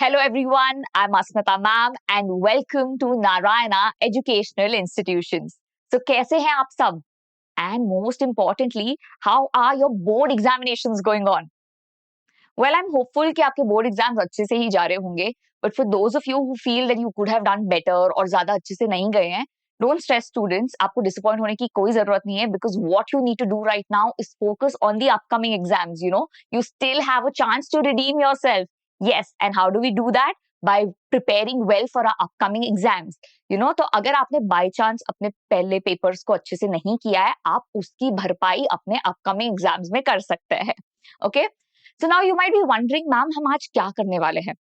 Hello everyone, I'm Asmita ma'am and welcome to Narayana Educational Institutions. So कैसे हैं आप सब? And most importantly, how are your board examinations going on? Well, I'm hopeful कि आपके board exams अच्छे से ही जा रहे होंगे, but for those of you who feel that you could have done better और ज़्यादा अच्छे से नहीं गए हैं, don't stress students, आपको disappoint होने की कोई ज़रूरत नहीं है because what you need to do right now is focus on the upcoming exams, You still have a chance to redeem yourself. Yes, and how do we do that? By preparing well for our upcoming exams. तो अगर आपने by chance अपने पहले papers को अच्छे से नहीं किया है, आप उसकी भरपाई अपने अपकमिंग एग्जाम्स में कर सकते हैं. Okay So now you might be wondering, ma'am, हम आज क्या करने वाले हैं?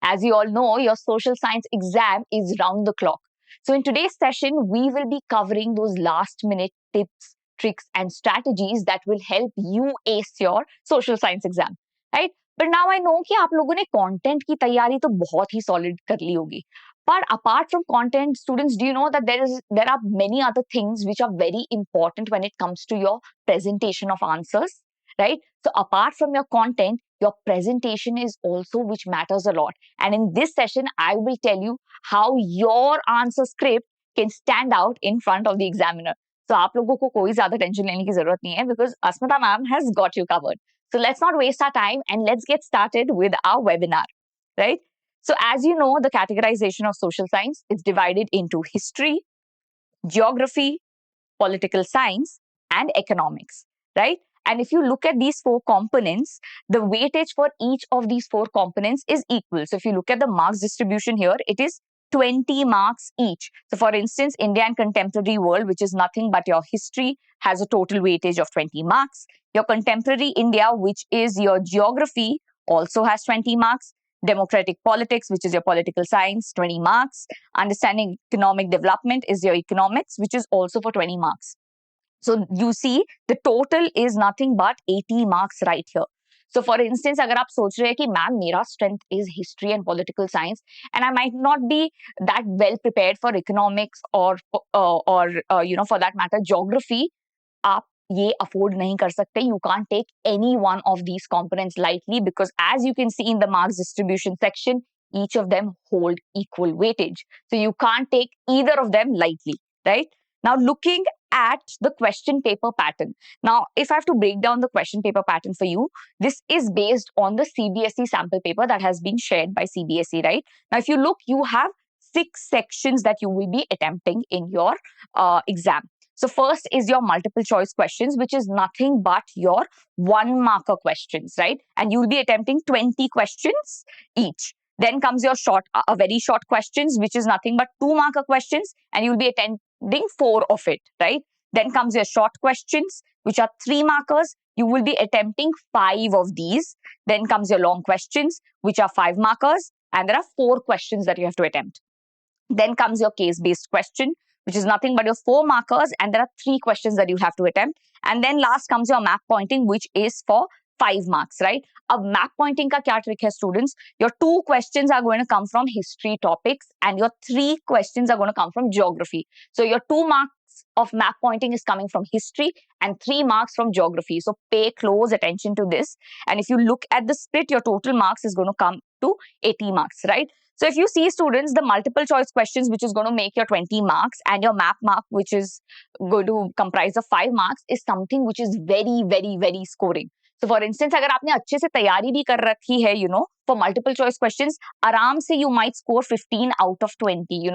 As you all know, your social science exam is round the clock. So in today's session, we will be covering those last minute tips, tricks and strategies that will help you ace your social science exam, right? But now I know कि आप लोगों ने content की तैयारी तो बहुत ही solid कर ली होगी. But apart from content, students, do you know that there are many other things which are very important when it comes to your presentation of answers, right? So apart from your content, your presentation is also which matters a lot. And in this session, I will tell you how your answer script can stand out in front of the examiner. So आप लोगों को कोई ज़्यादा tension लेने की ज़रूरत नहीं है because Asmita ma'am has got you covered. So let's not waste our time and let's get started with our webinar, right? So as you know, the categorization of social science is divided into history, geography, political science, and economics, right? And if you look at these four components, the weightage for each of these four components is equal. So if you look at the marks distribution here, it is 20 marks each. So for instance, India and contemporary world, which is nothing but your history, has a total weightage of 20 marks. Your contemporary India, which is your geography, also has 20 marks. Democratic politics, which is your political science, 20 marks. Understanding economic development is your economics, which is also for 20 marks. So you see, the total is nothing but 80 marks right here. So for instance, अगर आप सोच रहे हैं कि ma'am मेरा strength is history and political science and I might not be that well prepared for economics or for that matter geography, आप ये afford नहीं कर सकते. You can't take any one of these components lightly because as you can see in the marks distribution section, each of them hold equal weightage. So you can't take either of them lightly, right? Now looking at the question paper pattern. Now, if I have to break down the question paper pattern for you, this is based on the CBSE sample paper that has been shared by CBSE, right? Now, if you look, you have 6 sections that you will be attempting in your exam. So first is your multiple choice questions, which is nothing but your 1 marker questions, right? And you'll be attempting 20 questions each. Then comes your very short questions, which is nothing but 2 marker questions, and you'll be attempting 4 of it, right? Then comes your short questions, which are 3 markers. You will be attempting 5 of these. Then comes your long questions, which are 5 markers, and there are 4 questions that you have to attempt. Then comes your case-based question, which is nothing but your 4 markers, and there are 3 questions that you have to attempt. And then last comes your map pointing, which is for 5 marks, right? Ab map pointing ka kya trick hai, students? Your 2 questions are going to come from history topics, and your 3 questions are going to come from geography. So your 2 marks of map pointing is coming from history and 3 marks from geography. So pay close attention to this. And if you look at the split, your total marks is going to come to 80 marks, right? So if you see, students, the multiple choice questions, which is going to make your 20 marks, and your map mark, which is going to comprise of 5 marks, is something which is very, very, very scoring. So for instance, अगर आपने अच्छे से तैयारी भी कर रखी है, for multiple choice questions, आराम से you might score 15 out of 20,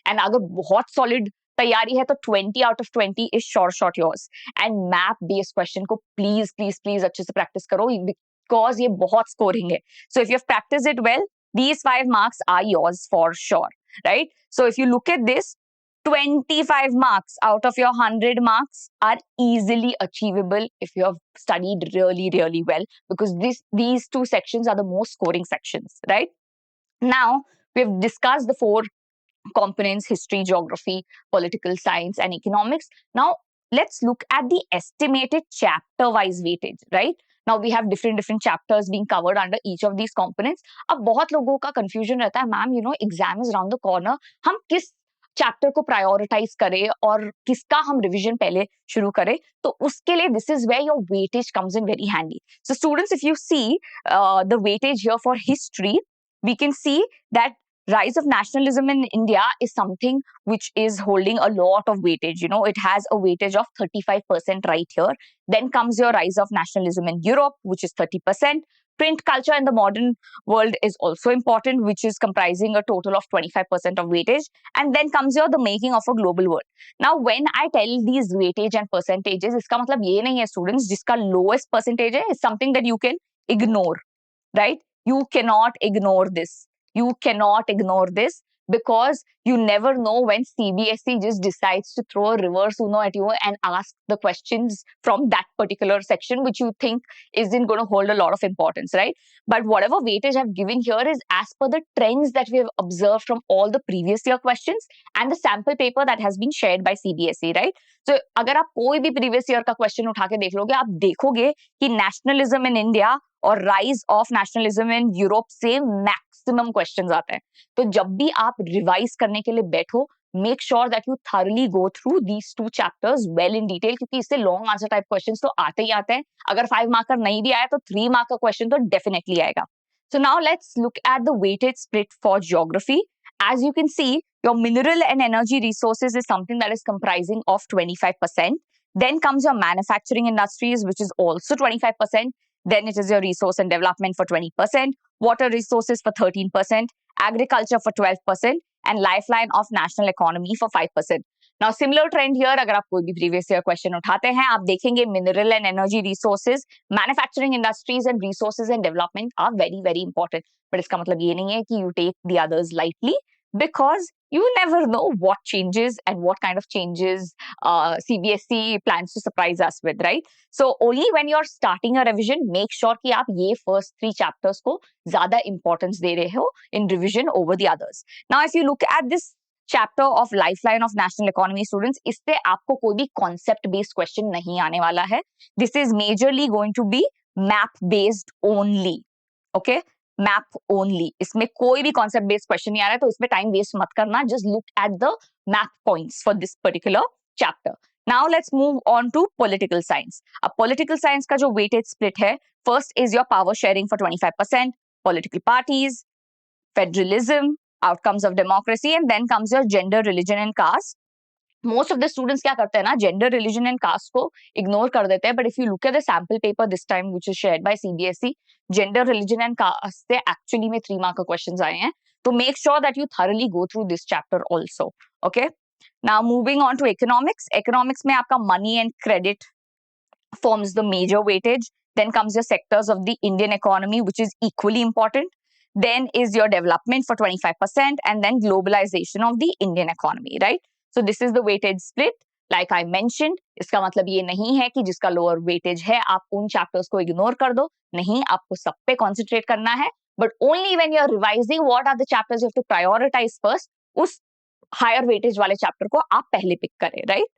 and अगर बहुत solid तैयारी है तो 20 out of 20 is short yours. And map based question को please अच्छे से practice करो because ये बहुत scoring है. So if you have practiced it well, these 5 marks are yours for sure, right? So if you look at this, 25 marks out of your 100 marks are easily achievable if you have studied really, really well, because these 2 sections are the most scoring sections, right? Now, we've discussed the 4 components: history, geography, political science, and economics. Now, let's look at the estimated chapter-wise weightage, right? Now, we have different chapters being covered under each of these components. अब बहुत लोगों का confusion रहता है, ma'am, exam is around the corner. हम किस chapter को prioritise करें और किसका हम रिवीजन पहले शुरू करें, तो उसके लिए this is where your weightage comes in very handy. So students, if you see the weightage here for history, we can see that rise of nationalism in India is something which is holding a lot of weightage. You know, it has a weightage of 35% right here. Then comes your rise of nationalism in Europe, which is 30%. Print culture in the modern world is also important, which is comprising a total of 25% of weightage. And then comes your the making of a global world. Now, when I tell these weightage and percentages, इसका मतलब ये नहीं है students जिसका lowest percentage है is something that you can ignore, right? You cannot ignore this. You cannot ignore this because you never know when CBSE just decides to throw a reverse Uno at you and ask the questions from that particular section, which you think isn't going to hold a lot of importance, right? But whatever weightage I've given here is as per the trends that we have observed from all the previous year questions and the sample paper that has been shared by CBSE, right? So, अगर आप कोई भी previous year का question उठा के देख लोगे, आप देखोगे कि nationalism in India और rise of nationalism in Europe से मैक्सिमम क्वेश्चंस आते हैं. तो जब भी आप रिवाइज करने के लिए बैठो, make sure that you thoroughly go through these two chapters well in detail, क्योंकि इससे लॉन्ग आंसर टाइप क्वेश्चंस तो आते ही आते हैं. अगर 5 मार्कर नहीं भी आया तो 3 मार्क का क्वेश्चन तो डेफिनेटली आएगा. So now let's look at the weighted split for geography. As you can see, your mineral and energy resources is something that is comprising of 25%. Then comes your manufacturing industries, which is also 25%. Then it is your resource and development for 20%, water resources for 13%, agriculture for 12%, and lifeline of national economy for 5%. Now, similar trend here, अगर आप कोई भी previous year question उठाते हैं, आप देखेंगे mineral and energy resources, manufacturing industries and resources and development are very, very important. But इसका मतलब ये नहीं है कि you take the others lightly, because you never know what changes and what kind of changes CBSE plans to surprise us with, right? So only when you're starting a revision, make sure कि आप ये first 3 chapters को ज़्यादा importance दे रहे हो in revision over the others. Now, if you look at this chapter of lifeline of national economy, students, इससे आपको कोई भी concept based question नहीं आने वाला है. This is majorly going to be map based only. Okay? Map only. इसमें कोई भी कॉन्सेप्ट बेस्ड क्वेश्चन नहीं आ रहा है, तो इसमें टाइम वेस्ट मत करना. Just look at the map points for this particular chapter. Now let's move on to political science. अब पॉलिटिकल साइंस का जो वेटेड स्प्लिट है, first is your power sharing for 25%, political parties, federalism, outcomes of democracy, and then comes your gender, religion and caste. Most of the students क्या करते हैं ना, gender, religion and caste को ignore कर देते हैं. But if you look at the sample paper this time which is shared by CBSE, gender, religion and caste से actually में 3 मार्क का क्वेश्चंस आए हैं. तो make sure that you thoroughly go through this chapter also. Okay, now moving on to economics. Economics में आपका money and credit forms the major weightage. Then comes your sectors of the Indian economy, which is equally important. Then is your development for 25%, and then globalization of the Indian economy, right? So this is the weightage split. Like I mentioned, इसका मतलब ये नहीं है कि जिसका lower weightage है आप उन chapters को ignore कर दो. नहीं, आपको सब पे concentrate करना है. But only when you're revising what are the chapters you have to prioritize first, उस higher weightage वाले chapter को आप पहले pick करें, right?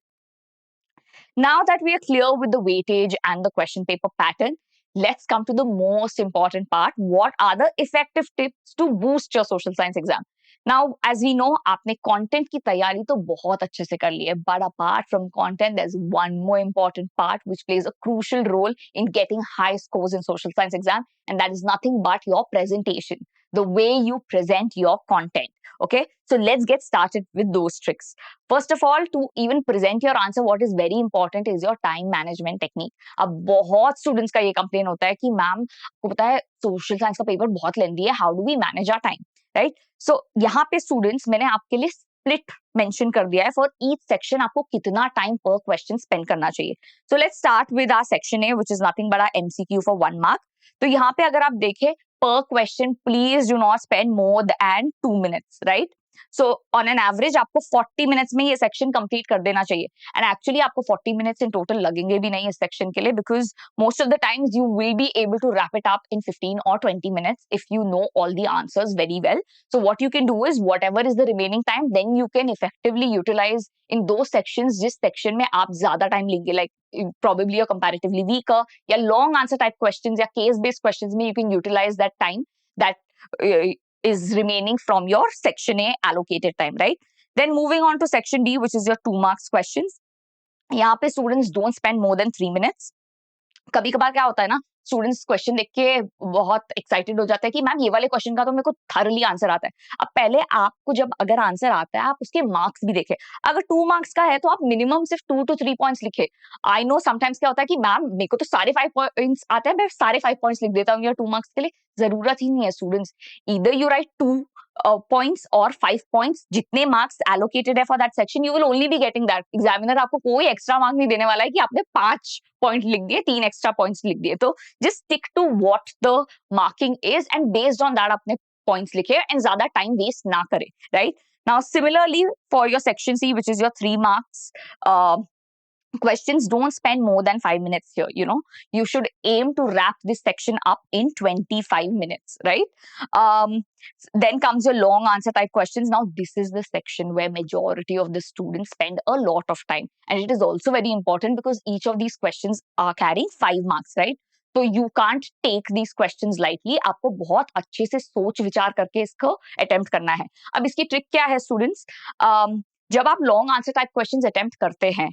Now that we are clear with the weightage and the question paper pattern, let's come to the most important part. What are the effective tips to boost your social science exam? Now, as we know, आपने content की तैयारी तो बहुत अच्छे से कर ली है, but apart from content, there's one more important part which plays a crucial role in getting high scores in social science exam, and that is nothing but your presentation, the way you present your content. Okay, so let's get started with those tricks. First of all, to even present your answer, what is very important is your time management technique. अब बहुत students का ये complain होता है कि ma'am आपको पता है social science का paper बहुत lengthy है, how do we manage our time, right? So यहाँ पे students मैंने आपके लिए split mention कर दिया है for each section आपको कितना time per question spend करना चाहिए. So let's start with our section A, which is nothing but our MCQ for 1 mark. तो यहाँ पे अगर आप देखें per question, please do not spend more than 2 minutes, right? So on an average आपको 40 minutes में ये section complete कर देना चाहिए. And actually आपको 40 minutes in total लगेंगे भी नहीं इस section के लिए, because most of the times you will be able to wrap it up in 15 or 20 minutes if you know all the answers very well. So what you can do is whatever is the remaining time, then you can effectively utilize in those sections जिस section में आप ज़्यादा time लेंगे, like probably a comparatively weaker या long answer type questions या case based questions में you can utilize that time that is remaining from your section A allocated time, right? Then moving on to section D, which is your 2 marks questions. यहाँ पे students don't spend more than 3 minutes. कभी कभार क्या होता है ना, students question देख के बहुत एक्साइटेड हो जाता है कि मैम ये वाले क्वेश्चन का तो मेरे को थरली आंसर आता है। अब पहले आपको जब अगर आंसर आता है आप उसके मार्क्स भी देखें। अगर 2 मार्क्स का है तो आप मिनिमम सिर्फ 2 to 3 पॉइंट्स लिखे। आई नो समटाइम्स क्या होता है कि मैम मेरे को तो सारे 5 पॉइंट्स आते हैं, मैं सारे 5 पॉइंट्स लिख देता हूँ या 2 मार्क्स के लिए। जरूरत ही नहीं है students, either you right 2 points और 5 points, जितने मार्क्स एलोकेटेड है for that section you will only be getting that. Examiner आपको कोई एक्स्ट्रा मार्क नहीं देने वाला है कि आपने 5 पॉइंट लिख दिए, 3 एक्स्ट्रा पॉइंट्स लिख दिए। तो just stick to what the marking is and based on that अपने पॉइंट्स लिखे एंड ज्यादा टाइम वेस्ट ना करें, right? Now similarly for your section C which is your 3 marks questions, don't spend more than 5 minutes here. You should aim to wrap this section up in 25 minutes, right? Then comes your long answer type questions. Now this is the section where majority of the students spend a lot of time, and it is also very important because each of these questions are carrying 5 marks, right? तो you can't take these questions lightly. आपको बहुत अच्छे से सोच विचार करके इसको attempt करना है। अब इसकी ट्रिक क्या है स्टूडेंट्स? जब आप long answer type questions attempt करते हैं,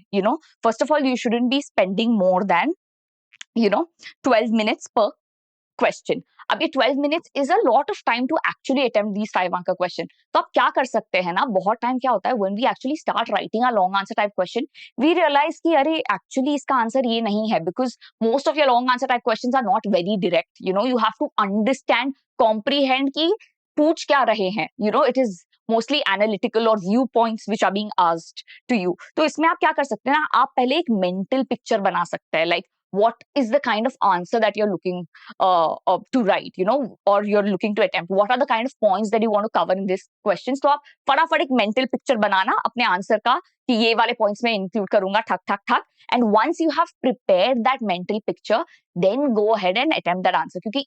first of all you shouldn't be spending more than 12 minutes per question. अब ये 12 minutes is a lot of time to actually attempt these 5 mark question. तो आप क्या कर सकते हैं ना, बहुत टाइम क्या होता है when we actually start writing a long answer type question, we realize कि अरे actually इसका आंसर ये नहीं है, because most of your long answer type questions are not very direct. You have to understand, comprehend कि पूछ क्या रहे हैं. It is mostly analytical or viewpoints which are being asked to you. तो इसमें आप क्या कर सकते हैं ना, आप पहले एक mental picture बना सकते हैं, like what is the kind of answer that you're looking to write, or you're looking to attempt. What are the kind of points that you want to cover in this questions? तो आप फटाफट एक mental picture बनाना अपने answer का कि ये वाले points में include करूंगा, ठक ठक ठक. And once you have prepared that mental picture, then go ahead and attempt that answer. क्योंकि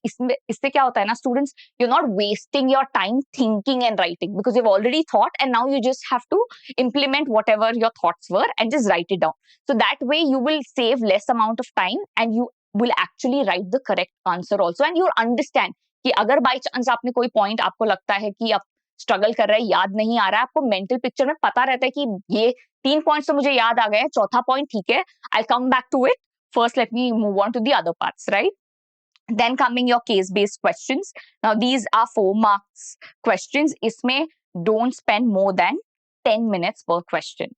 इससे क्या होता है ना students, you're not wasting your time thinking and writing because you've already thought and now you just have to implement whatever your thoughts were and just write it down. So that way you will save less amount of time and you will actually write the correct answer also, and you'll understand कि अगर by chance आपने कोई point आपको लगता है कि आप struggle कर रहे हैं, याद नहीं आ रहा है, आपको मेंटल पिक्चर में पता रहता है कि ये 3 पॉइंट्स तो मुझे याद आ गए, चौथा पॉइंट ठीक है, I come back to it, first let me move on to the other parts, right? Then coming your case based questions. Now these are 4 marks questions. इसमें don't spend more than 10 minutes per question.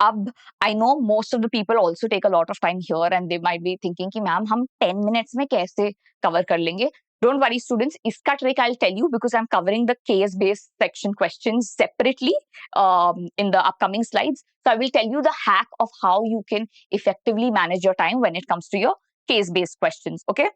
अब I know most of the people also take a lot of time here and they might be thinking कि ma'am हम 10 minutes में कैसे cover कर लेंगे? Don't worry students, इसका trick I'll tell you because I'm covering the case based section questions separately in the upcoming slides. So I will tell you the hack of how you can effectively manage your time when it comes to your case based questions, okay?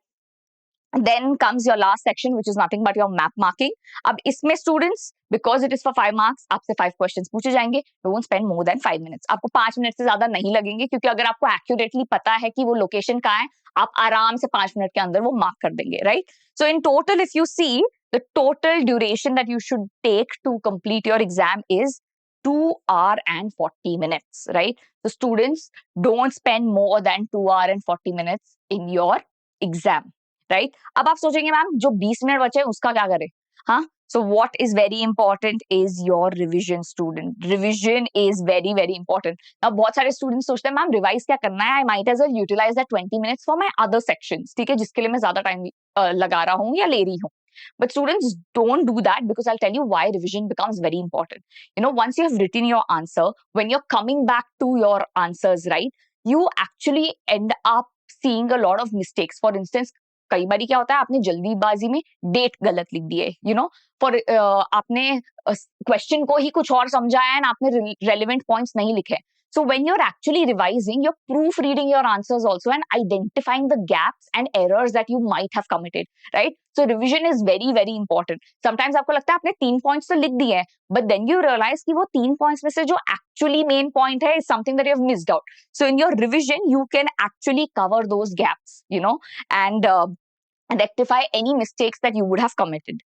Then comes your last section, which is nothing but your map marking. अब इसमें students, because it is for 5 marks, आपसे 5 questions पूछे जाएंगे. Don't spend more than 5 minutes. आपको 5 minute से ज्यादा नहीं लगेंगे क्योंकि अगर आपको accurately पता है कि वो location कहाँ है, आप आराम से 5 मिनट के अंदर वो mark कर देंगे, right? So in total, if you see, the total duration that you should take to complete your exam is 2 hours and 40 minutes, right? So students, don't spend more than 2 hours and 40 minutes in your exam. Right? अब आप सोचेंगे ma'am जो 20 minute बचे उसका क्या करें? हाँ, so what is very important is your revision student. Revision is very very important. अब बहुत सारे स्टूडेंट्स सोचते हैं मैम रिवाइज क्या करना है, I might as well utilise that 20 minutes for my other sections, ठीक है, जिसके लिए मैं ज्यादा टाइम लगा रहा हूँ या ले रही हूँ. But students, don't do that because I'll tell you why revision becomes very important. Once you have written your answer, when you're coming back to your answers, right, you actually end up seeing a lot of mistakes. For instance, कई बार क्या होता है आपने जल्दीबाजी में date गलत लिख दिए, फॉर आपने क्वेश्चन को ही कुछ और समझा है एंड आपने रेलेवेंट पॉइंट्स नहीं लिखे. So when you're actually revising, you're proofreading your answers also and identifying the gaps and errors that you might have committed, right? So revision is very, very important. Sometimes आपको लगता है आपने 3 points तो लिख दिए हैं, but then you realize कि वो 3 points में से जो actually main point है is something that you have missed out. So in your revision, you can actually cover those gaps, and rectify any mistakes that you would have committed.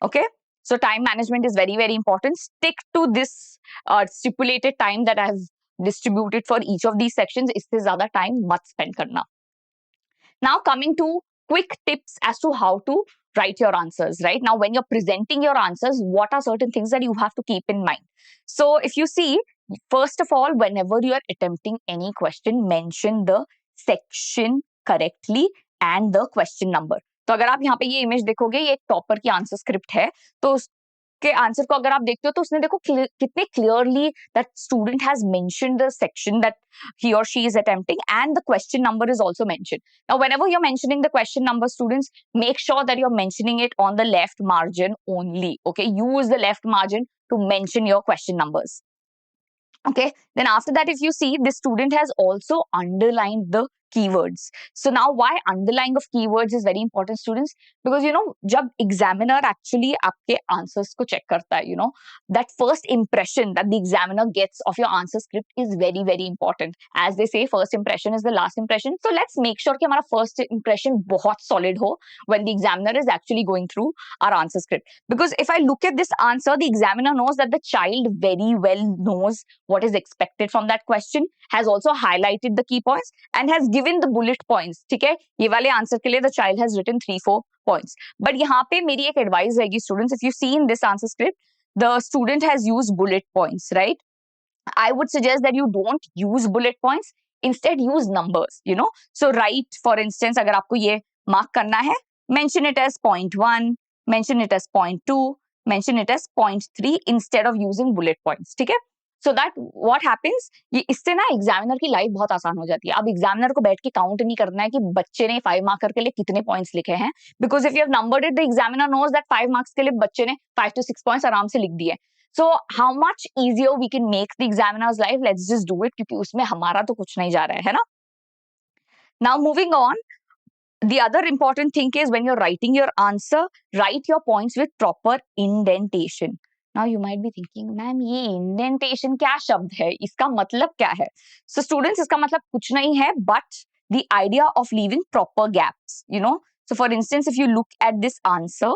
Okay? So time management is very, very important. Stick to this stipulated time that I have distributed for each of these sections. इससे ज़्यादा time मत spend करना. Now coming to quick tips as to how to write your answers, right? Now when you're presenting your answers, what are certain things that you have to keep in mind? So if you see, first of all, whenever you are attempting any question, mention the section correctly and the question number. तो अगर आप यहाँ पे ये image देखोगे, ये एक topper की आंसर स्क्रिप्ट है, तो के आंसर को अगर आप देखते हो तो उसने देखो कितने clearly that student has mentioned the section that he or she is attempting, and the question number is also mentioned. Now whenever you're mentioning the question number, students, make sure that you're mentioning it on the left margin only. Okay, use the left margin to mention your question numbers. Okay, then after that, if you see, this student has also underlined the keywords. So now why underlying of keywords is very important, students? Because jab examiner actually aapke answers ko check karta hai, that first impression that the examiner gets of your answer script is very very important. As they say, first impression is the last impression. So let's make sure ki hamara first impression bahut solid ho when the examiner is actually going through our answer script. Because if I look at this answer, the examiner knows that the child very well knows what is expected from that question, has also highlighted the key points and has given the bullet points. ठीक है, ये वाले answer के लिए the child has written 3-4 points. But यहाँ पे मेरी एक एडवाइस रहेगी students, if you see in this answer script, the student has used bullet points, right? I would suggest that you don't use bullet points, instead use numbers, So write, for instance, अगर आपको ये mark करना है, mention it as 0.1, mention it as 0.2, mention it as 0.3 instead of using bullet points. ठीक है? So that what happens, ये इससे ना एग्जामिनर की लाइफ बहुत आसान हो जाती है. अब एग्जामिनर को बैठ के काउंट नहीं करना है कि बच्चे ने 5 मार्कर के लिए कितने पॉइंट्स लिखे हैं, because if you have numbered it, the examiner knows that 5 marks के लिए बच्चे ने 5 to 6 पॉइंट्स आराम से लिख दिए. So how much easier we can make the examiner's life, let's just do it, क्योंकि उसमें हमारा तो कुछ नहीं जा रहा है ना. Now moving on, the other important thing is when you're writing your answer, write your points with proper indentation. Now you might be thinking, ma'am ये indentation क्या शब्द है, इसका मतलब क्या है? So students, इसका मतलब कुछ नहीं है but the idea of leaving proper gaps, So for instance, if you look at this answer,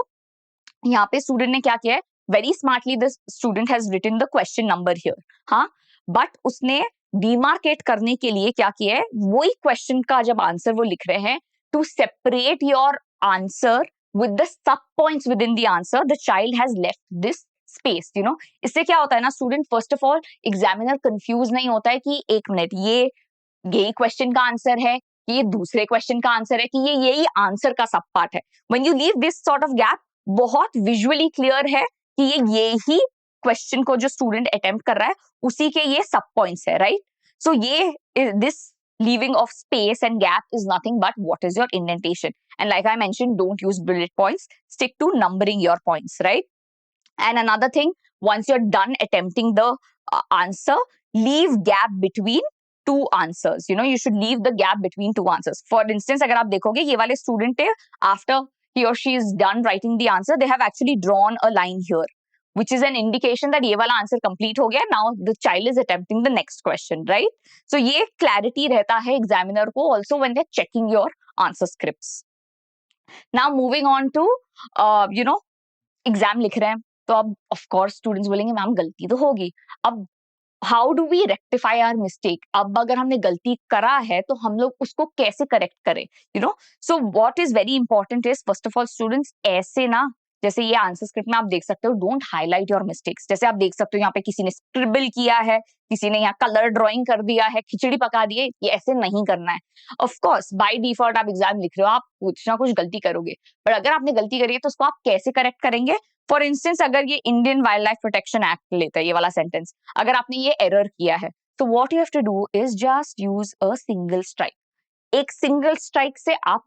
यहाँ पे student ने क्या किया है, very smartly the student has written the question number here, हाँ, but उसने demarcate करने के लिए क्या किया है, वही question का जब answer वो लिख रहे हैं, to separate your answer with the sub points within the answer, the child has left this space, इससे क्या होता है ना student, first of all examiner confuse नहीं होता है कि एक मिनट ये यही question का आंसर है, ये दूसरे question का आंसर है, कि ये यही आंसर का सब पार्ट है. When you leave this sort of gap, बहुत विजुअली क्लियर है कि ये ही क्वेश्चन को जो स्टूडेंट अटेम्प्ट कर रहा है उसी के ये सब पॉइंट्स है, राइट? सो ये this leaving of space and gap is nothing but what is your indentation. And like I mentioned, don't use bullet points, stick to numbering your points, right? And another thing, once you're done attempting the answer, leave gap between two answers. You should leave the gap between two answers. For instance, अगर आप देखोगे ये वाले student है, after he or she is done writing the answer, they have actually drawn a line here, which is an indication that ये वाला answer complete हो गया. Now the child is attempting the next question, right? So ये clarity रहता है examiner को also when they're checking your answer scripts. Now moving on to exam लिख रहे हैं, तो अब of course students बोलेंगे मैम गलती तो होगी. अब how do we rectify our mistake? अब अगर हमने गलती करा है तो हम लोग उसको कैसे करेक्ट करें, so what is very important is, first of all students, ऐसे ना, जैसे ये आंसर स्क्रिप्ट में आप देख सकते हो, डोंट हाईलाइट योर मिस्टेक्स. जैसे आप देख सकते हो यहाँ पे किसी ने स्क्रिबल किया है, किसी ने यहाँ कलर ड्राइंग कर दिया है, खिचड़ी पका दी है, ये ऐसे नहीं करना है. ऑफ कोर्स बाय डिफॉल्ट आप एग्जाम लिख रहे हो, आप कुछ ना कुछ गलती करोगे, पर अगर आपने गलती करी है तो उसको आप कैसे करेक्ट करेंगे? फॉर इंस्टेंस, अगर ये Indian wild life protection act लेता है, ये वाला सेंटेंस, अगर आपने ये एरर किया है, तो what you have to do is just use a single strike. एक सिंगल स्ट्राइक से आप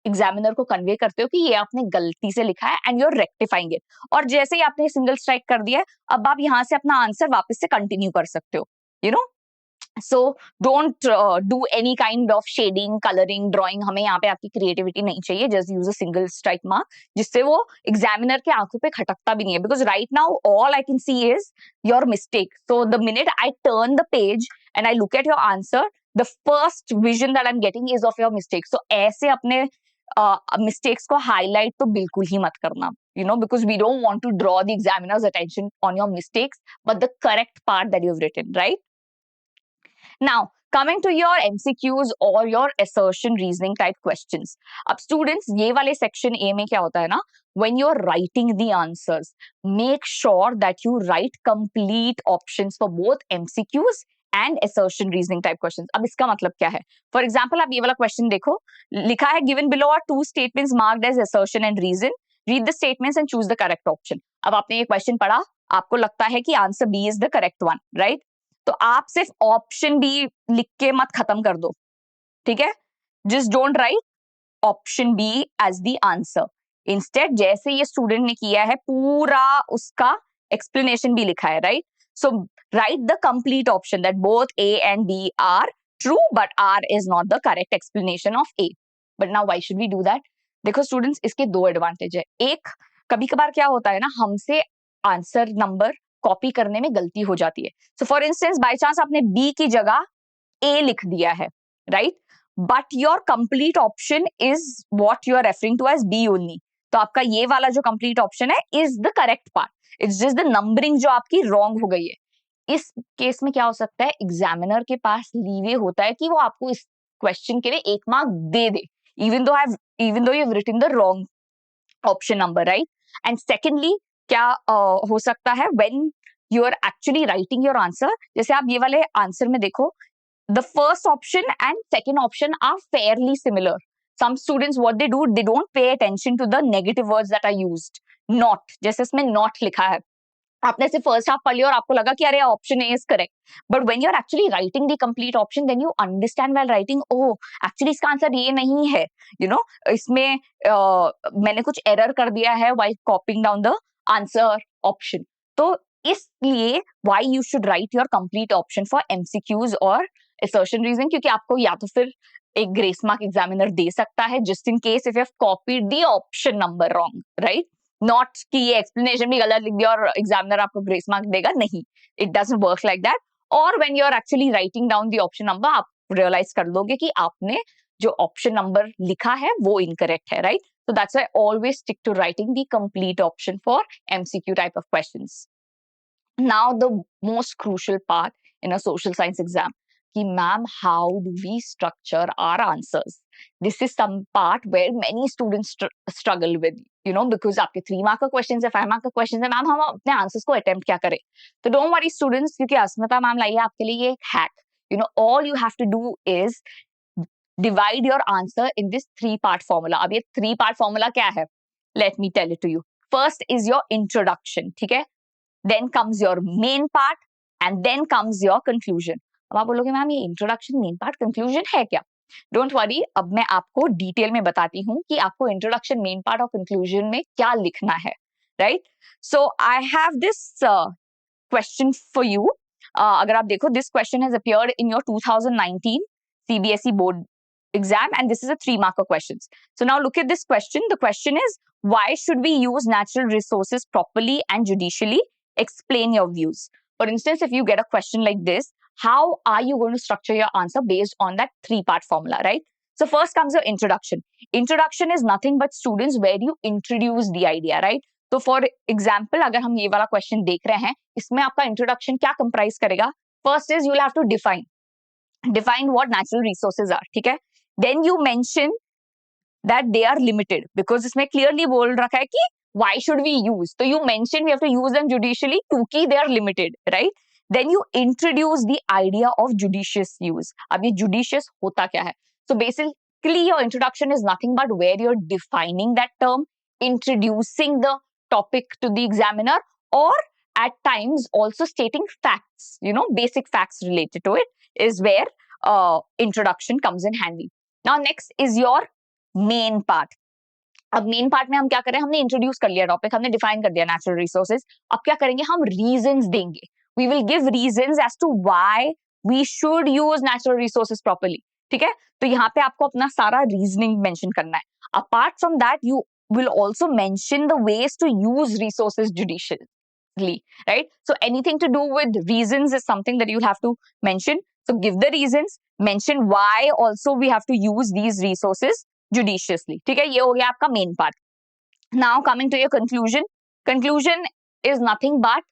एग्जामिनर को कन्वे करते हो कि ये आपने गलती से लिखा है and you are rectifying it. और जैसे ही आपने सिंगल स्ट्राइक कर दिया है, अब आप यहाँ से अपना आंसर वापस से कंटिन्यू कर सकते हो, So don't do any kind of shading, coloring, drawing. हमें यहाँ पे आपकी creativity नहीं चाहिए. Just use a single strike mark, जिससे वो examiner के आंखों पे खटकता भी नहीं है. Because right now all I can see is your mistake. So the minute I turn the page and I look at your answer, the first vision that I'm getting is of your mistake. So ऐसे अपने mistakes को highlight तो बिल्कुल ही मत करना. Because we don't want to draw the examiner's attention on your mistakes, but the correct part that you've written, right? Now, coming to your MCQs or your assertion reasoning type questions. अब students, ये वाले section A में क्या होता है ना, when you're writing the answers, make sure that you write complete options for both MCQs and assertion reasoning type questions. अब इसका मतलब क्या है? फॉर एग्जांपल आप ये वाला क्वेश्चन देखो, लिखा है given below are two statements marked as assertion and reason, read the statements and choose the correct option. अब आपने ये क्वेश्चन पढ़ा, आपको लगता है कि answer B is the correct one, right? तो आप सिर्फ ऑप्शन बी लिख के मत खत्म कर दो, ठीक है? Just don't write option B as the answer. Instead जैसे ये स्टूडेंट ने किया है, पूरा उसका एक्सप्लेनेशन भी लिखा है, right? So write the complete option that both A and B are true but R is not the correct explanation of A. But now why should we do that? देखो students, इसके दो advantage है। एक, कभी कभार क्या होता है ना, हमसे आंसर नंबर कॉपी करने में गलती हो जाती है। So for instance by chance आपने बी की जगह ए लिख दिया है, right? But your complete option is what you are referring to as B only. तो आपका ये वाला जो कंप्लीट ऑप्शन है is the correct part, it's just the numbering जो आपकी रॉन्ग हो गई है। इस केस में क्या हो सकता है, एग्जामिनर के पास लीवे होता है कि वो आपको इस क्वेश्चन के लिए 1 मार्क दे दे, even though you have written the wrong option number, right? And secondly क्या हो सकता है, when you are actually writing your answer, जैसे आप ये वाले आंसर में देखो, the first option and second option are fairly similar. Some students what they do, they don't pay attention to the negative words that are used. Not, जैसे इसमें not लिखा है, आपने सिर्फ फर्स्ट हाफ पढ़ लिया और आपको लगा कि अरे option A is correct, but when you are actually writing the complete option, then you understand while writing, oh actually इसका आंसर ये नहीं है, यू नो, इसमें मैंने कुछ एरर कर दिया है while कॉपिंग down the answer option. तो इसलिए why you should write your complete option for MCQs और assertion रीजनिंग, क्योंकि आपको या तो फिर एक ग्रेस मार्क एग्जामिनर दे सकता है just in case if you have copied the option number wrong, right? Not कि ये एक्सप्लेनेशन भी गलत लिख दिया और एग्जामिनर आपको ग्रेस मार्क देगा, नहीं, it doesn't work like that. और when you are actually writing down the option number, आप रियलाइज कर लोगे कि आपने जो ऑप्शन नंबर लिखा है वो इनकरेक्ट है, right? So that's why always stick to writing the complete option for MCQ type of questions. Now the most crucial part in a social science exam, कि ma'am, how do we structure our answers? This is some part where many students struggle with, you know, because आपके 3 mark का questions है, 5 mark का questions है, ma'am हम अपने answers को attempt क्या करें? तो don't worry students, क्योंकि अस्मिता मैम लाई है आपके लिए ये एक hack. You know, all you have to do is divide your answer in this 3-part formula. अब ये 3-part formula क्या है? Let me tell it to you. First is your introduction, ठीक है? Then comes your main part and then comes your conclusion. अब आप बोलोगे ma'am ये इंट्रोडक्शन, मेन पार्ट, कंक्लूजन है क्या? डोंट वरी, अब मैं आपको डिटेल में बताती हूँ कि आपको इंट्रोडक्शन, मेन पार्ट और कंक्लूजन में क्या लिखना है, right? So I have this question for you. अगर आप देखो, this question has appeared in your 2019 CBSE board exam and this is a 3-marker questions. So now look at this question. The question is, why should we use natural resources properly and judicially? Explain your views. For instance, if you get a question like this, how are you going to structure your answer based on that 3-part formula, right? So first comes your introduction. Introduction is nothing but students where you introduce the idea, right? तो for example, अगर हम ये वाला question देख रहे हैं, इसमें आपका introduction क्या comprise करेगा? First is you'll have to define what natural resources are, ठीक है? Then you mention that they are limited because इसमें clearly बोल रखा है कि why should we use? So you mention we have to use them judicially क्योंकि they are limited, right? Then you introduce the idea of judicious use. अब ये judicious होता क्या है? So basically your introduction is nothing but where you're defining that term, introducing the topic to the examiner, or at times also stating facts, you know, basic facts related to it is where introduction comes in handy. Now next is your main part. अब main part में हम क्या करें, हमने introduce कर लिया topic, हमने define कर दिया नेचुरल रिसोर्सेज। अब क्या करेंगे, हम रीजंस देंगे। We will give reasons as to why we should use natural resources properly, ठीक है? तो यहाँ पे आपको अपना सारा रीजनिंग मेंशन करना है। Apart from that you will also mention the ways to use resources judiciously, right? So anything to do with reasons is something that you have to mention. So give the reasons, mention why also we have to use these resources judiciously. ठीक है, ये हो गया आपका main part. Now coming to your conclusion. Conclusion is nothing but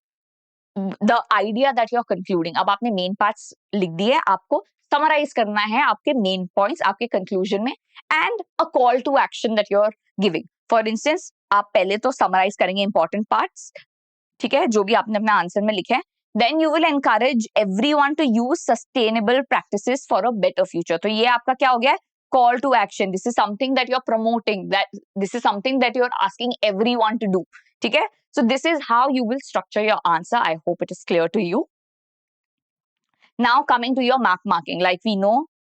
the idea that you are concluding. अब आपने main parts लिख दिए, आपको summarize करना है आपके main points आपके conclusion में, and a call to action that you are giving. For instance, आप पहले तो summarize करेंगे important parts, ठीक है, जो भी आपने अपना आंसर में लिखे हैं। then you will encourage everyone to use sustainable practices for a better future. तो ये आपका क्या हो गया है? Call to action. This is something that you're promoting. This is something that you're asking everyone to do. ठीक है? So this is how you will structure your answer. I hope it is clear to you. Now coming to your map marking, like we know,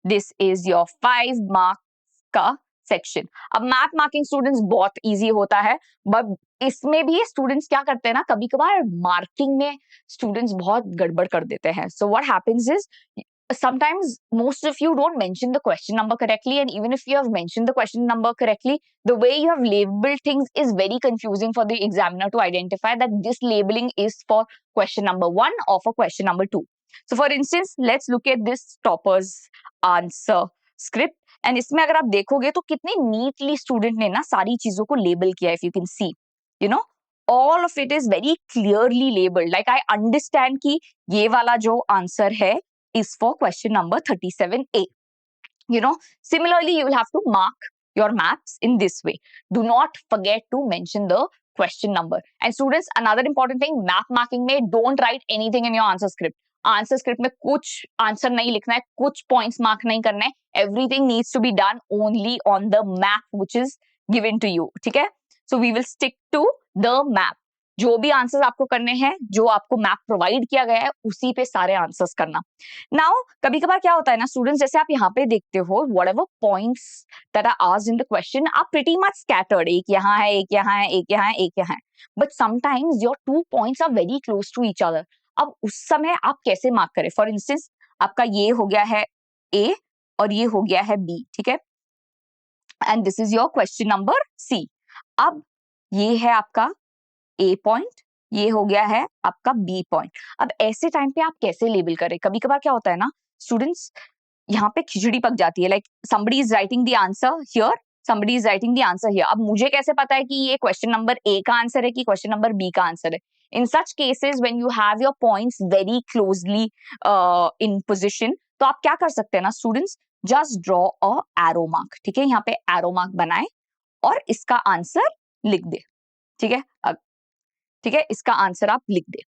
this is your 5 marks का section. अब map marking students बहुत easy होता है, but इसमें भी students क्या करते हैं ना, कभी कभार मार्किंग में स्टूडेंट्स बहुत गड़बड़ कर देते हैं. So what happens is sometimes most of you don't mention the question number correctly, and even if you have mentioned the question number correctly, the way you have labeled things is very confusing for the examiner to identify that this labeling is for question number 1 or for question number 2. So for instance, let's look at this topper's answer script, and इसमें अगर आप देखोगे तो कितने neatly student ने ना सारी चीजों को लेबल किया. If you can see, you know, all of it is very clearly labelled. Like I understand कि ये वाला जो आंसर है is for question number 37A. You know, similarly, you will have to mark your maps in this way. Do not forget to mention the question number. And students, another important thing, map marking में don't write anything in your answer script. Answer script में कुछ answer नहीं लिखना है, कुछ points mark नहीं करना है. Everything needs to be done only on the map which is given to you. ठीक है? So we will stick to the map. जो भी आंसर्स आपको करने हैं, जो आपको मैप प्रोवाइड किया गया है, उसी पे सारे आंसर्स करना. नाउ कभी कभार क्या होता है ना स्टूडेंट्स, जैसे आप यहाँ पे देखते हो, whatever points that are asked in the question are pretty much scattered. एक यहाँ है, एक यहाँ है, एक यहाँ है, एक यहाँ है. But sometimes your 2 points are very close to each other. अब उस समय आप कैसे मार्क करें? फॉर इंस्टेंस, आपका ये हो गया है ए और ये हो गया है बी. ठीक है? And this is your question number C. अब ये है आपका ए पॉइंट, ये हो गया है आपका बी पॉइंट. अब ऐसे टाइम पे आप कैसे लेबल करें? कभी कभार क्या होता है ना स्टूडेंट्स, यहाँ पे खिचड़ी पक जाती है. Like somebody is writing the answer here, somebody is writing the answer here. अब मुझे कैसे पता है कि ये क्वेश्चन नंबर ए का आंसर है कि क्वेश्चन नंबर बी का आंसर है? In such cases, when you have your points very closely in position, तो आप क्या कर सकते हैं ना students, just draw a arrow mark. ठीक है? यहाँ पे arrow mark बनाए और इसका आंसर लिख दे. ठीक है? ठीक है, इसका आंसर आप लिख दे.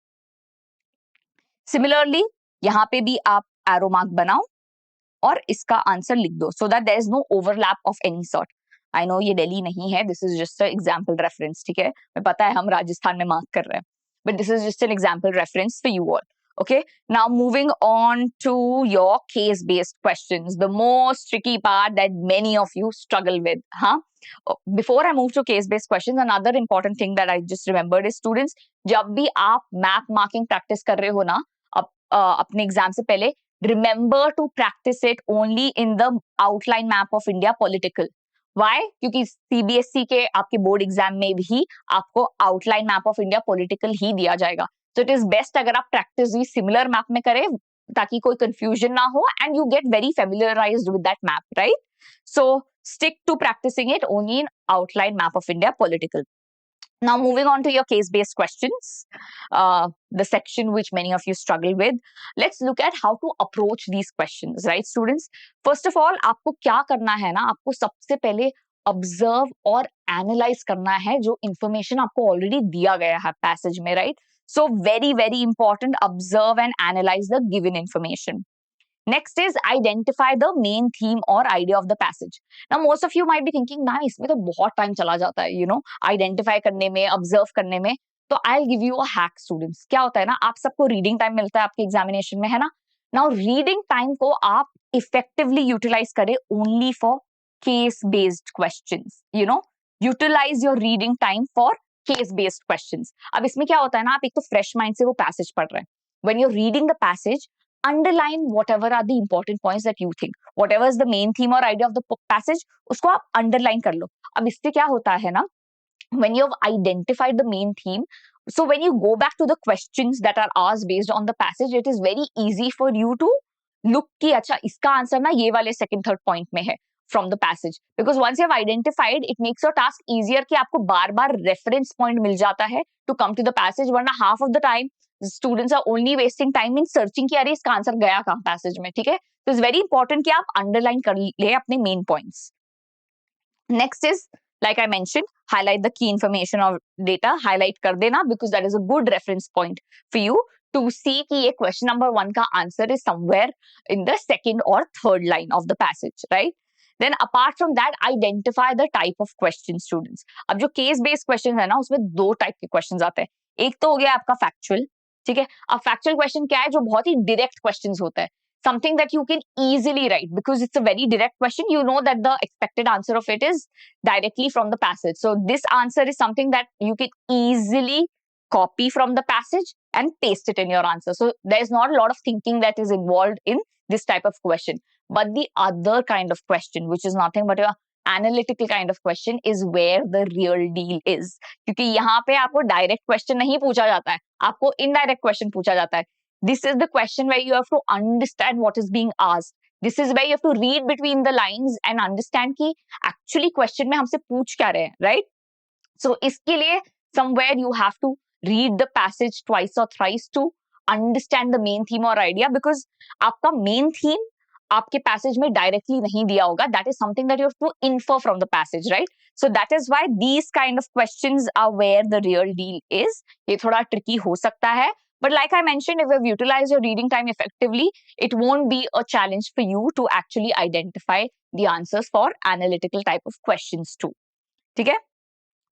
सिमिलरली यहाँ पे भी आप एरो मार्क बनाओ और इसका आंसर लिख दो, so that there is no overlap of any sort. I know ये दिल्ली नहीं है, this is just a example reference. ठीक है? मैं पता है हम राजस्थान में मार्क कर रहे हैं, but this is just an example reference for you all. Okay, now moving on to your case-based questions, the most tricky part that many of you struggle with. Before I move to case-based questions, another important thing that I just remembered is students, जब भी आप map marking practice कर रहे हो ना, अपने exam से पहले, remember to practice it only in the outline map of India political. Why? क्योंकि CBSE के आपके बोर्ड एग्जाम में भी आपको outline map of India political ही दिया जाएगा. So it is best अगर आप प्रैक्टिस भी सिमिलर मैप में करें ताकि कोई कंफ्यूजन ना हो and you get very familiarized with that map, right? So stick to practicing it only in outline map of India political. Now moving on to your case-based questions, the section which many of you struggle with. Let's look at how to approach these questions, right students? First of all, आपको क्या करना है ना, आपको सबसे पहले observe और analyse करना है जो इंफॉर्मेशन आपको ऑलरेडी दिया गया है पैसेज में, right? So very important, observe and analyze the given information. Next is identify the main theme or idea of the passage. Now most of you might be thinking, ma'am इसमें तो बहुत time चला जाता है, identify करने में, observe करने में. तो I'll give you a hack students. क्या होता है ना, आप सबको reading time मिलता है आपके examination में, है ना? Now reading time को आप effectively utilize करें only for case-based questions. Utilize your reading time for case-based questions. अब इसमें क्या होता है ना, आप एक तो fresh mind से वो passage पढ़ रहे हैं. When you're reading the passage, underline whatever are the important points that you think. Whatever is the main theme or idea of the passage, उसको आप underline कर लो. अब इससे क्या होता है ना, when you've identified the main theme, so when you go back to the questions that are asked based on the passage, it is very easy for you to look कि अच्छा इसका आंसर ना ये वाले second third point में है from the passage, because once you have identified, it makes your task easier कि आपको बार-बार reference point मिल जाता है to come to the passage. वरना half of the time students are only wasting time in searching कि अरे इसका answer गया कहाँ passage में. ठीक है? So it's very important कि आप underline कर ले अपने main points. Next is, like I mentioned, highlight the key information of data. Highlight कर देना because that is a good reference point for you to see कि ये question number 1 का answer is somewhere in the second or third line of the passage, right? Then apart from that, identify the type of question, students. अब जो case based questions है ना, उसमें 2 type के questions आते हैं. एक तो हो गया आपका factual, ठीक है. अब factual question क्या है, जो बहुत ही direct questions होता है. Something that you can easily write because it's a very direct question. You know that the expected answer of it is directly from the passage. So this answer is something that you can easily copy from the passage and paste it in your answer. So there's not a lot of thinking that is involved in this type of question. But the other kind of question, which is nothing but a analytical kind of question, is where the real deal is. क्योंकि यहाँ पे आपको direct question नहीं पूछा जाता है, आपको indirect question पूछा जाता है. This is the question where you have to understand what is being asked. This is where you have to read between the lines and understand कि actually question में हमसे पूछ क्या रहे हैं, right? So इसके लिए somewhere you have to read the passage twice or thrice to understand the main theme or idea, because आपका main theme आपके passage में directly नहीं दिया होगा. That is something that you have to infer from the passage, right? So that is why these kind of questions are where the real deal is. ये थोड़ा tricky हो सकता है. But like I mentioned, if you've utilized your reading time effectively, it won't be a challenge for you to actually identify the answers for analytical type of questions too. Okay?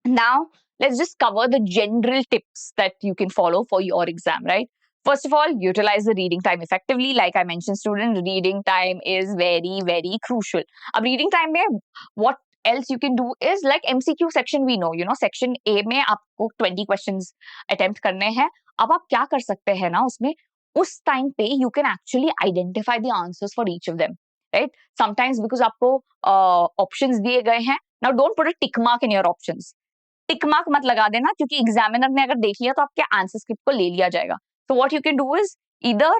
Now, let's just cover the general tips that you can follow for your exam, right? First of all, utilize the reading time effectively. Like I mentioned, student, reading time is very, very crucial. Ab reading time mein, what else you can do is like MCQ section we know, section A में आपको 20 questions attempt करने हैं. अब आप क्या कर सकते हैं ना उसमें, उस time पे you can actually identify the answers for each of them, right? Sometimes because आपको options दिए गए हैं, now don't put a tick mark in your options. Tick mark मत लगा देना, क्योंकि एग्जामिनर ने अगर देख लिया तो आपके आंसर स्क्रिप्ट को ले लिया जाएगा. So what you can do is either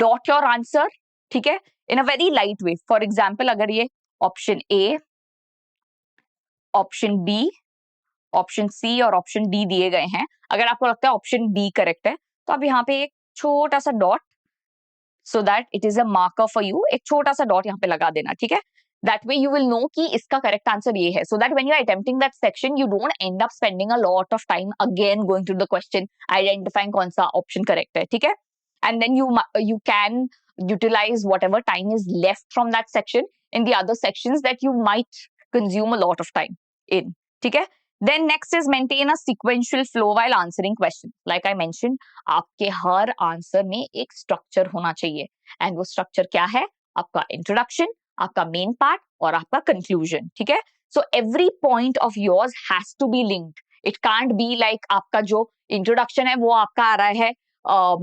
dot your answer, ठीक है, in a very light way. For example, अगर ये option A, option B, option C और option D दिए गए हैं, अगर आपको लगता है option D करेक्ट है, तो आप यहाँ पे एक छोटा सा dot, so that it is a marker for you, एक छोटा सा डॉट यहाँ पे लगा देना, ठीक है. That way you will know कि इसका correct answer ये है, so that when you are attempting that section, you don't end up spending a lot of time again going through the question, identifying कौन सा option correct है, ठीक है. And then you can utilize whatever time is left from that section in the other sections that you might consume a lot of time in, ठीक है. Then next is maintain a sequential flow while answering questions. Like I mentioned, आपके हर answer में एक structure होना चाहिए, and वो structure क्या है, आपका इंट्रोडक्शन, आपका मेन पार्ट और आपका कंक्लूजन, ठीक है. So every point of yours has to be linked. It can't be like आपका जो इंट्रोडक्शन है वो आपका आ रहा है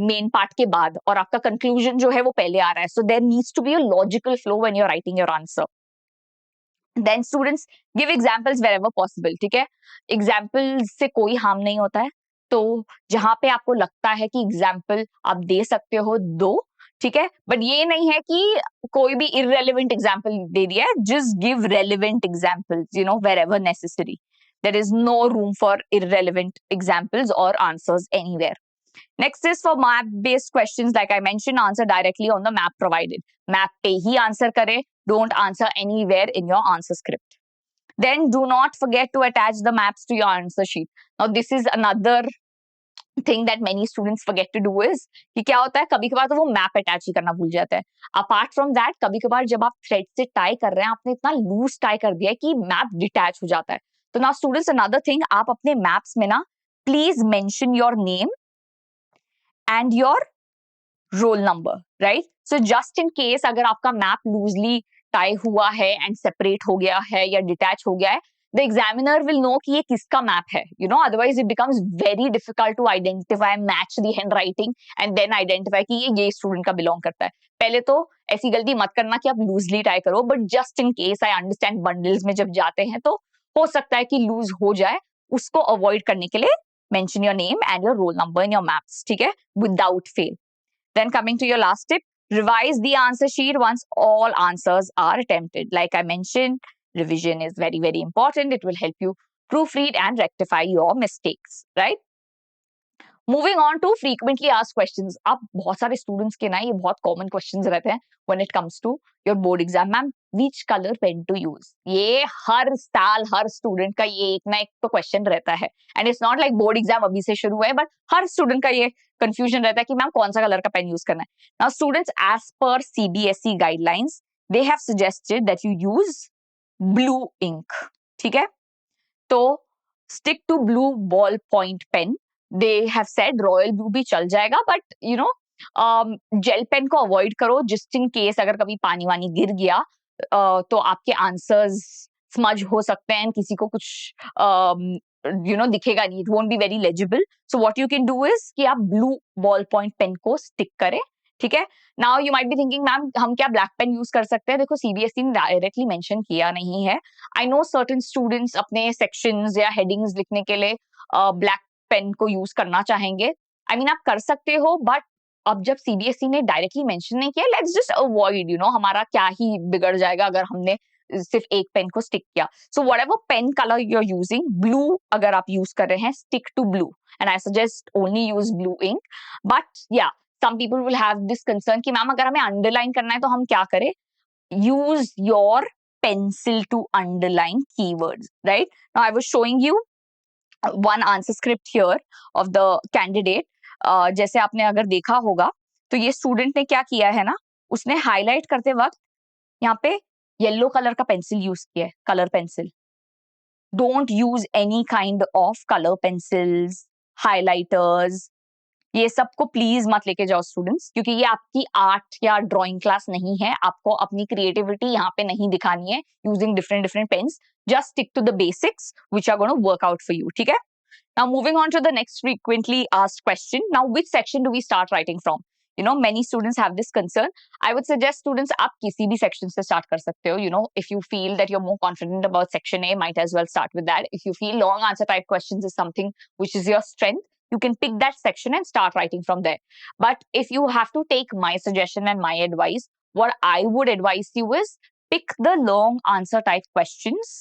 मेन पार्ट के बाद और आपका कंक्लूजन जो है वो पहले आ रहा है. So there needs to be a logical flow when you are writing your answer. Then students give examples wherever possible, ठीक है. एग्जाम्पल से कोई हार्म नहीं होता है, तो जहां पे आपको लगता है कि एग्जाम्पल आप दे सकते हो दो, ठीक है. बट ये नहीं है कि कोई भी irrelevant एग्जाम्पल दे दिया है. Just give relevant examples, wherever necessary. There is no room for irrelevant examples or answers anywhere. Next is for map based questions. Like I mentioned, answer directly on the map provided. Map पे ही answer करे, don't answer anywhere in your answer script. Then do not forget to attach the maps to your answer sheet. Now this is another thing that many students forget to do is कि क्या होता है, कभी कभार तो वो map attach ही करना भूल जाता है. अपार्ट फ्रॉम दैट, कभी कभार जब आप थ्रेड से टाई कर रहे हैं, आपने इतना लूज टाई कर दिया है कि मैप डिटैच हो जाता है. तो नाउ स्टूडेंट्स, अनदर थिंग, आप अपने मैप्स में ना please mention your name and your roll number, right? So just in case अगर आपका map loosely tie हुआ है and separate हो गया है या detach हो गया है, the examiner will know कि ये किसका map है, otherwise it becomes very difficult to identify, match the handwriting and then identify कि ये student का belong करता है. पहले तो ऐसी गलती मत करना कि आप loosely tie करो, but just in case, I understand bundles में जब जाते हैं तो हो सकता है कि loose हो जाए, उसको avoid करने के लिए mention your name and your roll number in your maps, ठीक है, without fail. Then coming to your last tip, revise the answer sheet once all answers are attempted. Like I mentioned, revision is very, very important. It will help you proofread and rectify your mistakes, right? Moving on to frequently asked questions. अब बहुत सारे students के ना ये बहुत common questions रहते हैं when it comes to your board exam. Ma'am which colour pen to use. ये हर साल हर स्टूडेंट का ये एक ना एक तो क्वेश्चन रहता है. And it's not like board exam अभी से शुरू हुआ है, बट हर स्टूडेंट का ये कंफ्यूजन रहता है कि मैम कौन सा कलर का पेन यूज करना है. Now students, as per CBSE guidelines they have suggested that you use blue ink. ठीक है, तो stick to blue ball point pen. They have said royal blue भी चल जाएगा, but you know gel pen को avoid करो, just in case अगर कभी पानी वानी गिर गया तो आपके आंसर्स स्मज हो सकते हैं, किसी को कुछ दिखेगा नहीं, it won't be very legible. So what you can do is कि आप ब्लू बॉल पॉइंट पेन को स्टिक करें. ठीक है, now you might be thinking ma'am हम क्या ब्लैक पेन यूज कर सकते हैं. देखो सीबीएसई ने डायरेक्टली मेंशन किया नहीं है. आई नो सर्टेन स्टूडेंट्स अपने सेक्शंस या हेडिंग्स लिखने के लिए ब्लैक पेन को यूज करना चाहेंगे. आई मीन आप कर सकते हो, बट अब जब सीबीएसई ने डायरेक्टली मेंशन नहीं किया, लेट्स जस्ट अवॉइड, हमारा क्या ही बिगड़ जाएगा अगर हमने सिर्फ एक पेन को स्टिक किया. So whatever pen colour you are using, blue अगर आप यूज कर रहे हैं, stick to blue. And I suggest only use blue ink. But या some people will have this concern कि मैम अगर हमें अंडरलाइन करना है तो हम क्या करें. use your pencil to underline keywords, right? Now I was showing you one answer script here of the candidate. जैसे आपने अगर देखा होगा तो ये स्टूडेंट ने क्या किया है ना, उसने हाईलाइट करते वक्त यहाँ पे येलो कलर का पेंसिल यूज किया है, colour pencil. Don't use any kind of colour pencils, highlighters, ये सबको प्लीज मत लेके जाओ स्टूडेंट्स, क्योंकि ये आपकी आर्ट या ड्राइंग क्लास नहीं है. आपको अपनी क्रिएटिविटी यहाँ पे नहीं दिखानी है using different different pens. Just stick to the basics which are gonna work out for you. ठीक है, now moving on to the next frequently asked question. Now which section do we start writing from. many students have this concern. I would suggest students आप किसी भी section से start कर सकते हो. If you feel that you're more confident about section A, might as well start with that. If you feel long answer type questions is something which is your strength, you can pick that section and start writing from there. But if you have to take my suggestion and my advice, what I would advise you is pick the long answer type questions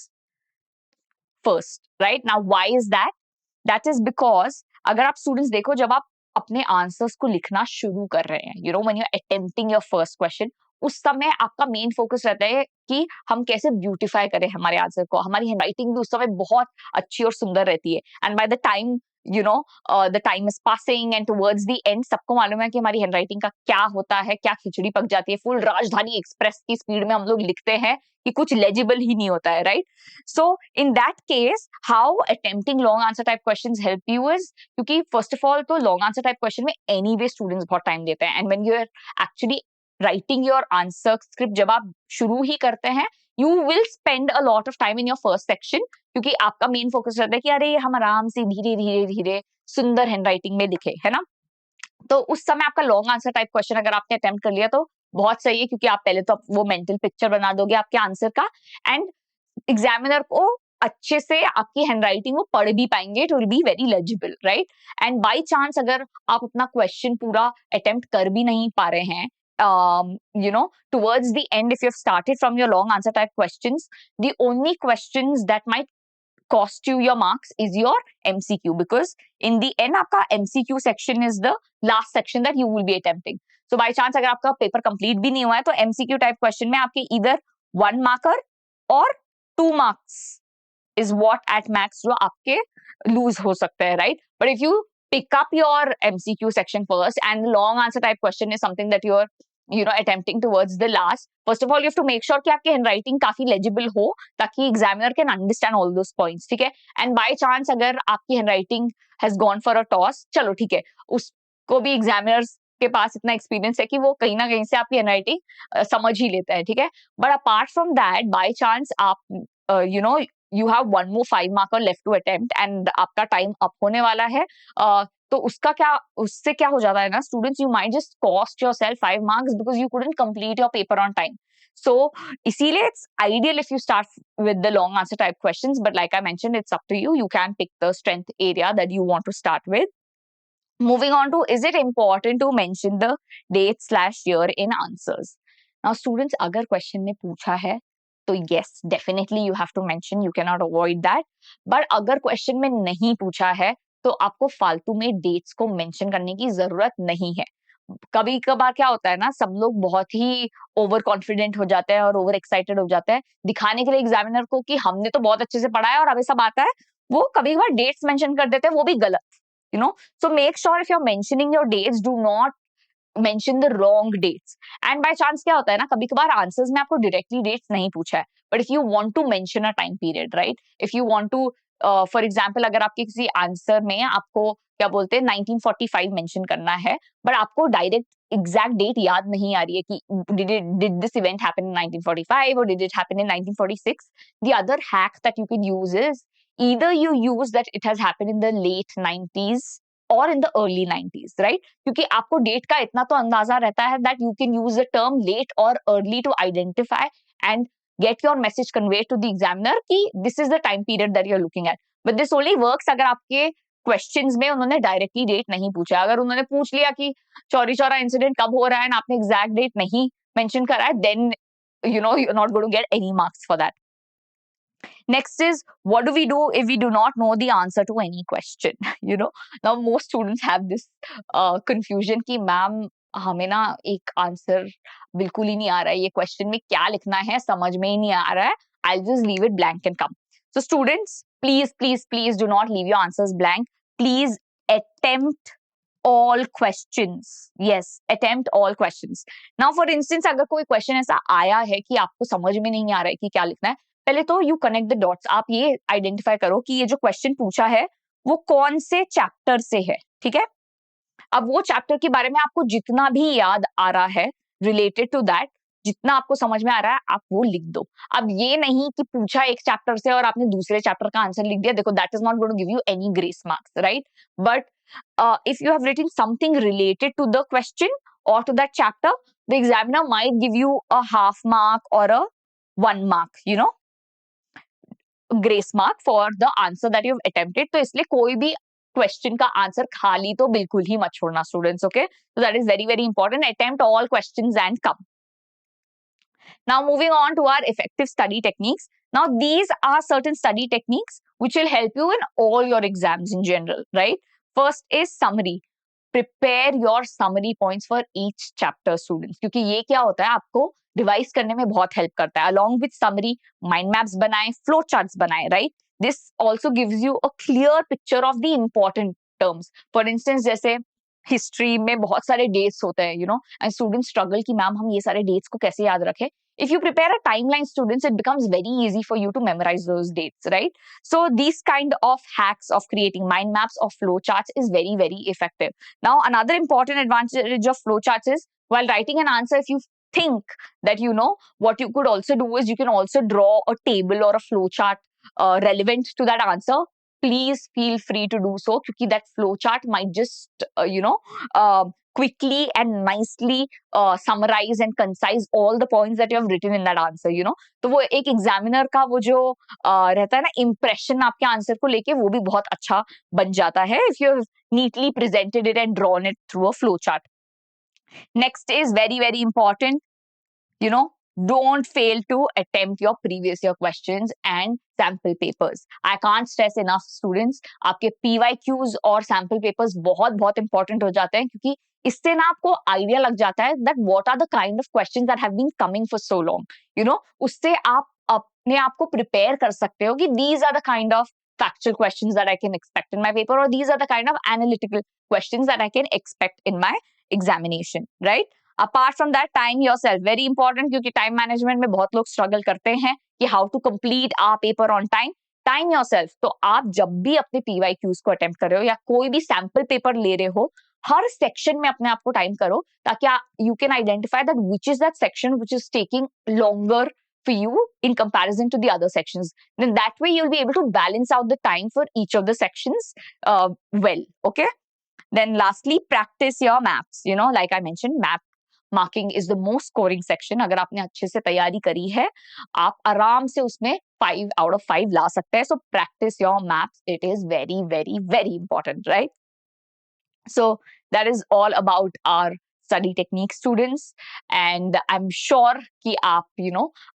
first, right? Now, why is that? That is because अगर आप students देखो, जब आप अपने answers को लिखना शुरू कर रहे हैं, when you're attempting your first question, उस समय आपका मेन फोकस रहता है कि हम कैसे ब्यूटिफाई करें हमारे आंसर को. हमारी हैंडराइटिंग भी उस समय बहुत अच्छी और सुंदर रहती है. And by the time the time is passing and towards the end, सबको मालूम है कि हमारी हैंडराइटिंग का क्या होता है, क्या खिचड़ी पक जाती है. फुल राजधानी एक्सप्रेस की स्पीड में हम लोग लिखते हैं कि कुछ लेजिबल ही नहीं होता है, right? So in that case, how attempting long answer type questions help you is, क्योंकि फर्स्ट ऑफ ऑल तो लॉन्ग आंसर टाइप क्वेश्चन में एनीवे स्टूडेंट्स बहुत टाइम देते हैं. And when you are actually writing your answer script, जब आप शुरू ही करते हैं, you will spend a lot of time in your first section, क्योंकि आपका मेन फोकस रहता है कि अरे हम आराम से धीरे धीरे धीरे सुंदर हैंडराइटिंग में लिखे, है ना. तो उस समय आपका लॉन्ग आंसर टाइप क्वेश्चन अगर आपने अटेम्प्ट कर लिया तो बहुत सही है, क्योंकि आप पहले तो वो मेंटल पिक्चर बना दोगे आपके आंसर का, एंड एग्जामिनर को अच्छे से आपकी हैंडराइटिंग वो पढ़ भी पाएंगे. It will be very legible, right? And by chance अगर आप अपना क्वेश्चन पूरा अटेम्प्ट कर भी नहीं पा रहे हैं, towards the end, if you've started from your long answer type questions, the only questions that might cost you your marks is your MCQ, because in the end आपका MCQ section is the last section that you will be attempting. So by chance अगर आपका paper complete भी नहीं हुआ है तो MCQ type question में आपके either 1 marker और 2 marks is what at max जो आपके lose हो सकते हैं, right? But if you pick up your MCQ section first and the long answer type question is something that you're attempting towards the last, first of all you have to make sure कि आपकी handwriting काफी legible हो, ताकि examiner can understand all those points. ठीक है, and by chance अगर आपकी handwriting has gone for a toss, चलो ठीक है, उसको भी examiners के पास इतना एक्सपीरियंस है कि वो कहीं ना कहीं से आपकी हैंडराइटिंग समझ ही लेता है. ठीक है, but apart from that, by chance आप you have one more 5 marker left to attempt and आपका टाइम अप होने वाला है, तो उससे क्या हो जाता है ना students, you might just cost yourself 5 marks because you couldn't complete your paper on time. So इसीलिए it's ideal if you start with the long answer type questions, but like I mentioned, it's up to you. You can pick the strength area that you want to start with. Moving on to, is it important to mention the date/year in answers? Now students, अगर question में पूछा है तो yes, definitely you have to mention, you cannot avoid that. But अगर question में नहीं पूछा है तो आपको फालतू में डेट्स को मेंशन करने की जरूरत नहीं है। कभी कभार क्या होता है ना, सब लोग बहुत ही ओवर कॉन्फिडेंट हो जाते हैं और ओवर एक्साइटेड हो जाते हैं दिखाने के लिए एग्जामिनर को कि हमने तो बहुत अच्छे से पढ़ा है और हमें सब आता है। वो कभी कभार डेट्स मेंशन कर देते हैं, वो भी गलत, you know. So make sure if you are mentioning your dates, do not mention the wrong dates. And by chance क्या होता है ना, कभी कभार आंसर्स में आपको डायरेक्टली डेट्स नहीं पूछा है, but if you want to mention a time period, right, if you want to for example अगर आपके किसी आंसर में आपको क्या बोलते हैं 1945 मेंशन करना है, बट आपको डायरेक्ट एग्जैक्ट डेट याद नहीं आ रही है कि did this event happen in 1945 or did it happen in 1946, the other hack that you can use is either you use that it has happened in the late 90s or in the early 90s, right? क्योंकि आपको date का इतना तो अंदाजा रहता है that you can use the term late or early to identify and get your message conveyed to the examiner कि this is the time period that you're looking at. But this only works अगर आपके questions में उन्होंने directly date नहीं पूछा। अगर उन्होंने पूछ लिया कि चौरी चौरा इंसिडेंट कब हो रहा है, आपने एग्जैक्ट डेट नहीं मेंशन करा है, then you know you are not going to get any marks for that. Next is, what do we do if we do not know the answer to any question? You know, now most students have this confusion कि ma'am हमें ना एक answer बिल्कुल ही नहीं आ रहा है, ये question में क्या लिखना है समझ में ही नहीं आ रहा है, I'll just leave it blank and come. So students, please do not leave your answers blank. Please attempt all questions. Yes, attempt all questions. Now for instance, अगर कोई क्वेश्चन ऐसा आया है कि आपको समझ में नहीं आ रहा है कि क्या लिखना है, पहले तो यू कनेक्ट द डॉट्स। आप ये आइडेंटिफाई करो कि ये जो क्वेश्चन पूछा है वो कौन से चैप्टर से है, ठीक है। अब वो चैप्टर के बारे में आपको जितना भी याद आ रहा है रिलेटेड टू दैट, जितना आपको समझ में आ रहा है आप वो लिख दो। अब ये नहीं कि पूछा एक चैप्टर से और आपने दूसरे चैप्टर का आंसर लिख दिया, देखो that is not going to give you any grace marks, right. But if you have written something related to the question or to that chapter, the examiner might give you a half mark or a 1 mark, you know, grace mark for the answer that you've attempted. तो इसलिए कोई भी question का answer खाली तो बिल्कुल ही मत छोड़ना students, okay. so that is very very important. Attempt all questions and come. Now moving on to our effective study techniques. Now these are certain study techniques which will help you in all your exams in general, right? First is summary. Prepare your summary points for each chapter students, क्योंकि ये क्या होता है आपको revise करने में बहुत help करता है। along with summary, mind maps बनाएं, flow charts बनाएं, right? This also gives you a clear picture of the important terms. For instance, जैसे हिस्ट्री में बहुत सारे डेट्स होते हैं, you know, and students struggle कि मैम हम ये सारे डेट्स को कैसे याद रखें। If you prepare a timeline, students, it becomes very easy for you to memorize those dates, right? So these kind of hacks of creating mind maps or flow charts is very, very effective. Now, another important advantage of flow charts is while writing an answer, if you think that you know, what you could also do is you can also draw a table or a flow chart relevant to that answer. Please feel free to do so, क्योंकि that flow chart might just quickly and nicely summarize and concise all the points that you have written in that answer, you know. तो वो एक examiner का वो जो रहता है ना इम्प्रेशन आपके आंसर को लेके, वो भी बहुत अच्छा बन जाता है if you have neatly presented it and drawn it through a flow chart. Next is very very important, you know, don't fail to attempt your previous year questions and sample papers. I can't stress enough students, आपके PYQs और sample papers बहुत बहुत important हो जाते हैं, क्योंकि इससे ना आपको आइडिया लग जाता है that what are the kind of questions that have been coming for so long, you know. उससे आप अपने आप को prepare कर सकते हो कि these are the kind of factual questions that I can expect in my paper, or these are the kind of analytical questions that I can expect in my examination, right? Apart from that, time yourself, very important, क्योंकि time management में बहुत लोग struggle करते हैं कि how to complete a paper on time. Time yourself, तो आप जब भी अपने PYQs को अटेम्प्ट कर रहे हो या कोई भी सैंपल पेपर ले रहे हो, हर सेक्शन में अपने आप को टाइम करो, ताकि you can identify that which is that section which is taking longer for you in comparison to the other sections. Then that way you'll be able to balance out the time for each of the sections well, okay? Then lastly, practice your maps. You know, like I mentioned, map marking is the most scoring section. अगर आपने अच्छे से तैयारी करी है, आप आराम से उसमें 5 out of 5 ला सकते हैं. So practice your maps. It is very, very, very important, right? So that is all about our study technique students, and I'm sure कि आप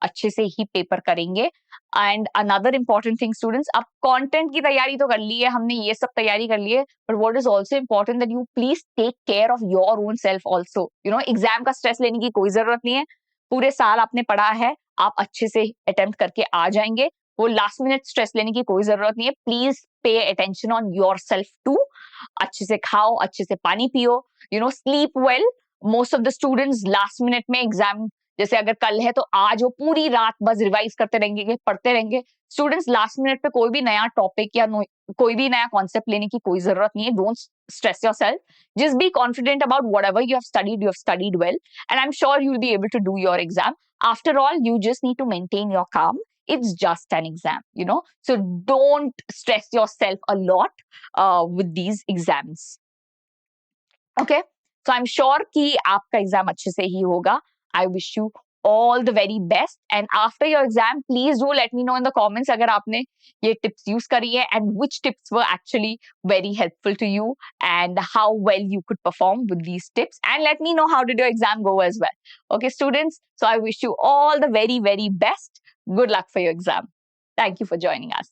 अच्छे से ही पेपर करेंगे. And another important thing students, अब content की तैयारी तो कर ली है हमने, ये सब तैयारी कर ली है, but what is also important that you please take care of your own self also. Exam का स्ट्रेस लेने की कोई जरूरत नहीं है. पूरे साल आपने पढ़ा है, आप अच्छे से अटेम्प्ट करके आ जाएंगे. वो लास्ट मिनट स्ट्रेस लेने की कोई जरूरत नहीं है. Please pay attention on yourself too. अच्छे से खाओ, अच्छे से पानी पियो, sleep well. Most of the students last minute में एग्जाम, जैसे अगर कल है तो आज वो पूरी रात बस रिवाइज करते रहेंगे, पढ़ते रहेंगे. स्टूडेंट्स लास्ट मिनट पे कोई भी नया टॉपिक या कोई भी नया कॉन्सेप्ट लेने की कोई जरूरत नहीं है. Don't stress yourself. Just be confident about whatever you have studied well, and I'm sure you'll be able to do your exam. After all, you just need to maintain your calm. It's just an exam. So don't stress yourself a lot with these exams. Okay, so I'm sure कि आपका exam अच्छे से ही होगा. I wish you all the very best, and after your exam please do let me know in the comments अगर आपने ये tips use करी है and which tips were actually very helpful to you and how well you could perform with these tips, and let me know how did your exam go as well. Okay students, so I wish you all the very best. Good luck for your exam. Thank you for joining us.